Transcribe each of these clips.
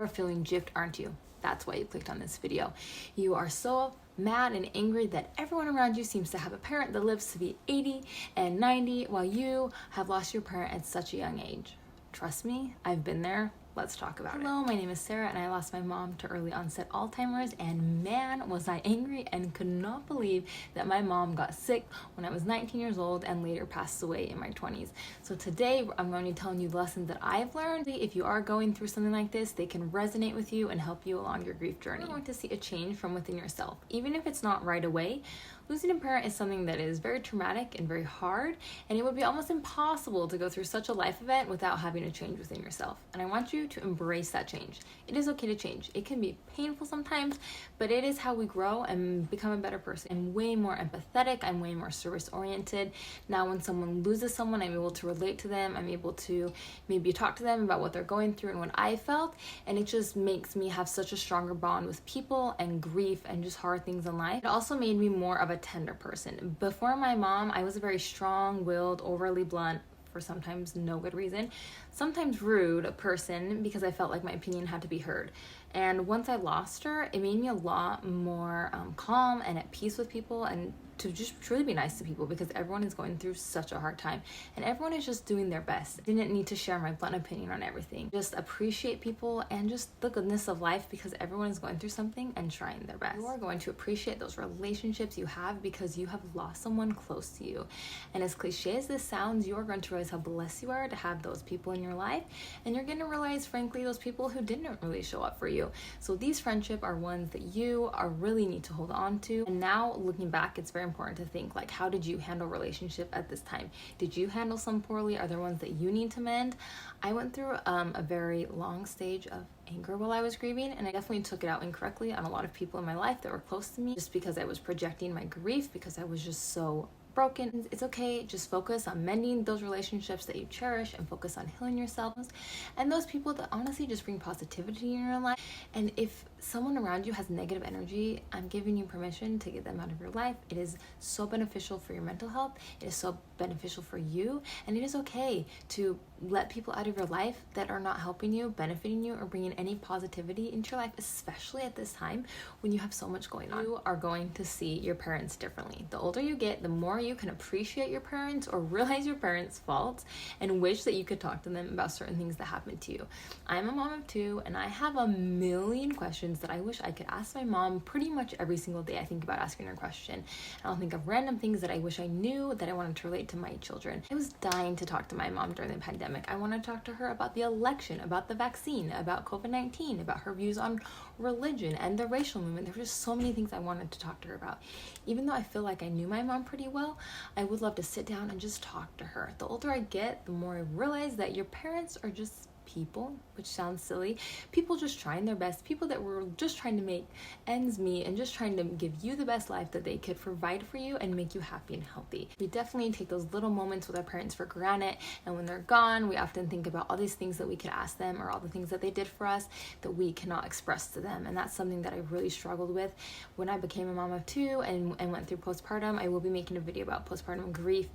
You're feeling gypped, aren't you? That's why you clicked on this video. You are so mad and angry that everyone around you seems to have a parent that lives to be 80 and 90 while you have lost your parent at such a young age. Trust me, I've been there. Let's talk about it. Hello, my name is Sarah and I lost my mom to early onset Alzheimer's, and man, was I angry and could not believe that my mom got sick when I was 19 years old and later passed away in my 20s. So today I'm going to be telling you the lessons that I've learned. If you are going through something like this, they can resonate with you and help you along your grief journey. You're going to see a change from within yourself. Even if it's not right away, losing a parent is something that is very traumatic and very hard, and it would be almost impossible to go through such a life event without having a change within yourself. And I want you to embrace that change. It is okay to change. It can be painful sometimes, but it is how we grow and become a better person. I'm way more empathetic. I'm way more service-oriented. Now when someone loses someone, I'm able to relate to them. I'm able to maybe talk to them about what they're going through and what I felt, and it just makes me have such a stronger bond with people and grief and just hard things in life. It also made me more of a tender person. Before my mom, I was a very strong-willed, overly blunt, for sometimes no good reason, sometimes rude person because I felt like my opinion had to be heard. And once I lost her, it made me a lot more calm and at peace with people, and to just truly be nice to people because everyone is going through such a hard time and everyone is just doing their best. I didn't need to share my blunt opinion on everything. Just appreciate people and just the goodness of life because everyone is going through something and trying their best. You are going to appreciate those relationships you have because you have lost someone close to you. And as cliche as this sounds, you are going to realize how blessed you are to have those people in your life, and you're going to realize, frankly, those people who didn't really show up for you. So these friendships are ones that you really need to hold on to. And now looking back, it's very important to think, like, how did you handle relationship at this time? Did you handle some poorly? Are there ones that you need to mend? I went through a very long stage of anger while I was grieving, and I definitely took it out incorrectly on a lot of people in my life that were close to me just because I was projecting my grief because I was just so broken. It's okay, just focus on mending those relationships that you cherish and focus on healing yourselves and those people that honestly just bring positivity in your life. And if someone around you has negative energy, I'm giving you permission to get them out of your life. It is so beneficial for your mental health. It is so beneficial for you, and it is okay to let people out of your life that are not helping you, benefiting you, or bringing any positivity into your life, especially at this time when you have so much going on. You are going to see your parents differently. The older you get, the more you can appreciate your parents or realize your parents' faults and wish that you could talk to them about certain things that happened to you. I'm a mom of two, and I have a million questions that I wish I could ask my mom pretty much every single day. I think about asking her a question, and I'll think of random things that I wish I knew that I wanted to relate to my children. I was dying to talk to my mom during the pandemic. I want to talk to her about the election, about the vaccine, about COVID-19, about her views on religion and the racial movement. There were just so many things I wanted to talk to her about. Even though I feel like I knew my mom pretty well, I would love to sit down and just talk to her. The older I get, the more I realize that your parents are just people, which sounds silly, people just trying their best, people that were just trying to make ends meet and just trying to give you the best life that they could provide for you and make you happy and healthy. We definitely take those little moments with our parents for granted, and when they're gone, we often think about all these things that we could ask them or all the things that they did for us that we cannot express to them. And that's something that I really struggled with when I became a mom of two and went through postpartum. I will be making a video about postpartum grief.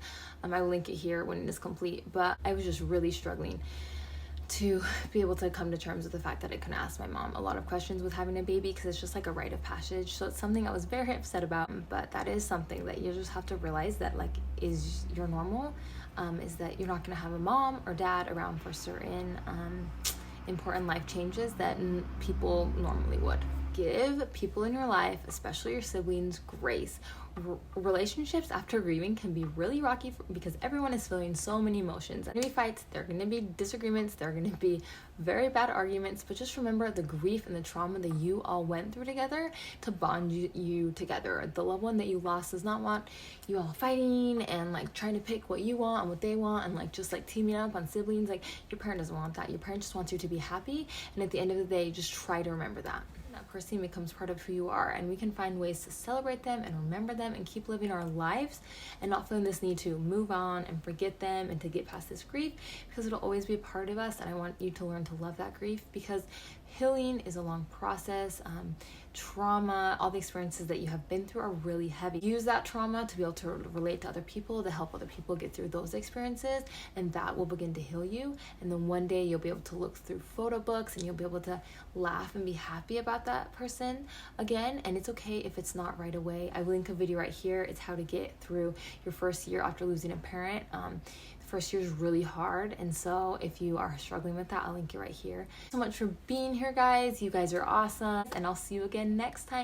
I will link it here when it is complete, but I was just really struggling to be able to come to terms with the fact that I couldn't ask my mom a lot of questions with having a baby because it's just like a rite of passage. So it's something I was very upset about, but that is something that you just have to realize that, like, is your normal, is that you're not going to have a mom or dad around for certain important life changes that people normally would. Give people in your life, especially your siblings, grace. Relationships after grieving can be really rocky because everyone is feeling so many emotions. There are going to be fights, there are going to be disagreements, there are going to be very bad arguments, but just remember the grief and the trauma that you all went through together to bond you together. The loved one that you lost does not want you all fighting and like trying to pick what you want and what they want and like just like teaming up on siblings. Like, your parent doesn't want that. Your parent just wants you to be happy, and at the end of the day, just try to remember that. That person becomes part of who you are, and we can find ways to celebrate them and remember them and keep living our lives and not feeling this need to move on and forget them and to get past this grief, because it'll always be a part of us. And I want you to learn to love that grief because Healing is a long process. Trauma, all the experiences that you have been through are really heavy. Use that trauma to be able to relate to other people, to help other people get through those experiences, and that will begin to heal you. And then one day you'll be able to look through photo books and you'll be able to laugh and be happy about that person again. And it's okay if it's not right away. I will link a video right here. It's how to get through your first year after losing a parent. First year is really hard, and so if you are struggling with that, I'll link it right here. So much for being here, guys. You guys are awesome, and I'll see you again next time.